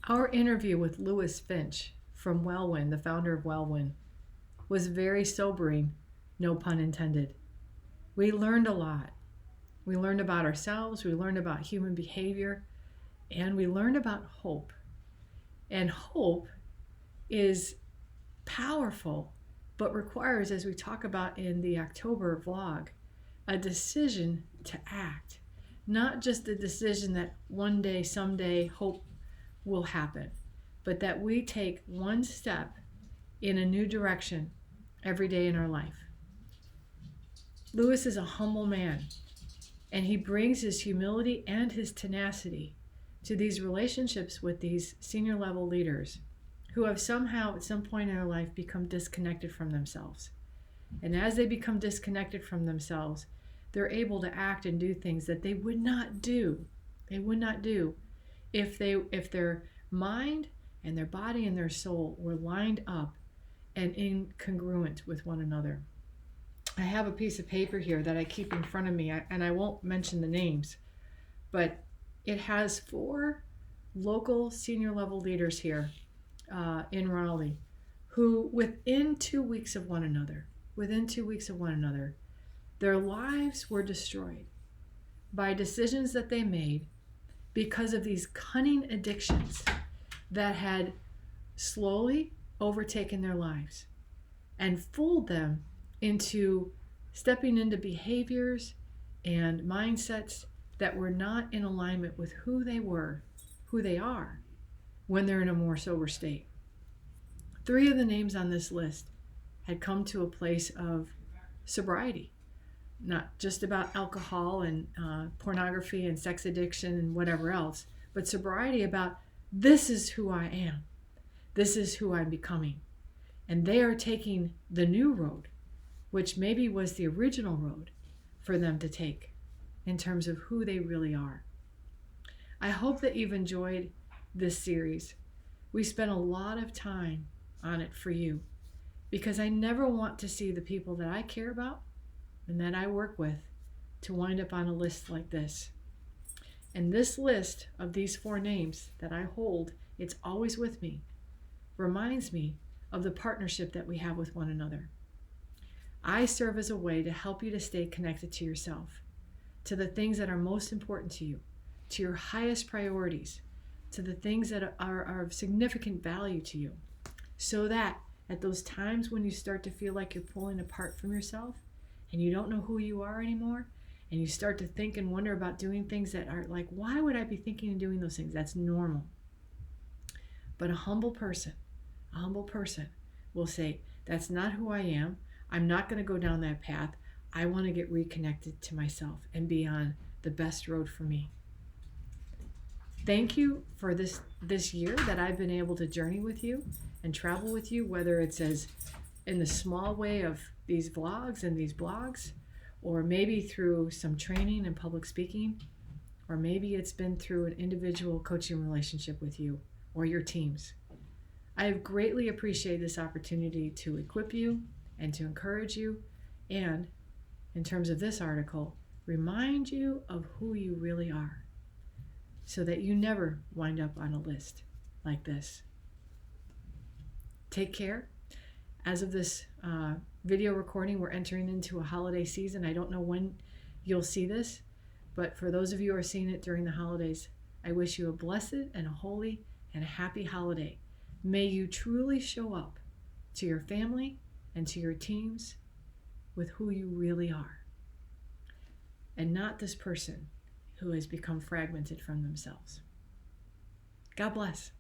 Our interview with Lewis Finch from Wellwyn, the founder of Wellwyn, was very sobering, no pun intended. We learned a lot. We learned about ourselves, we learned about human behavior, and we learned about hope. And hope is powerful, but requires, as we talk about in the October vlog, a decision to act. Not just a decision that one day, someday, hope will happen, but that we take one step in a new direction every day in our life. Lewis is a humble man, and he brings his humility and his tenacity to these relationships with these senior level leaders who have somehow at some point in their life become disconnected from themselves. And as they become disconnected from themselves, they're able to act and do things that they would not do. They would not do if their mind and their body and their soul were lined up and incongruent with one another. I have a piece of paper here that I keep in front of me, and I won't mention the names, but it has 4 local senior level leaders here in Raleigh who within 2 weeks of one another, their lives were destroyed by decisions that they made because of these cunning addictions that had slowly overtaken their lives and fooled them into stepping into behaviors and mindsets that were not in alignment with who they are when they're in a more sober state. 3 of the names on this list had come to a place of sobriety, not just about alcohol and pornography and sex addiction and whatever else, but sobriety about this is who I am. This is who I'm becoming. And they are taking the new road, which maybe was the original road for them to take in terms of who they really are. I hope that you've enjoyed this series. We spent a lot of time on it for you because I never want to see the people that I care about and that I work with to wind up on a list like this. And this list of these 4 names that I hold, it's always with me, reminds me of the partnership that we have with one another. I serve as a way to help you to stay connected to yourself, to the things that are most important to you, to your highest priorities, to the things that are of significant value to you, so that at those times when you start to feel like you're pulling apart from yourself and you don't know who you are anymore, and you start to think and wonder about doing things that are like, why would I be thinking and doing those things? That's normal. But a humble person will say, that's not who I am. I'm not going to go down that path. I want to get reconnected to myself and be on the best road for me. Thank you for this year that I've been able to journey with you and travel with you, whether it's as in the small way of these vlogs and these blogs, or maybe through some training and public speaking, or maybe it's been through an individual coaching relationship with you or your teams. I have greatly appreciated this opportunity to equip you and to encourage you, and in terms of this article, remind you of who you really are so that you never wind up on a list like this. Take care. As of this video recording, we're entering into a holiday season. I don't know when you'll see this, but for those of you who are seeing it during the holidays, I wish you a blessed and a holy and a happy holiday. May you truly show up to your family and to your teams with who you really are, and not this person who has become fragmented from themselves. God bless.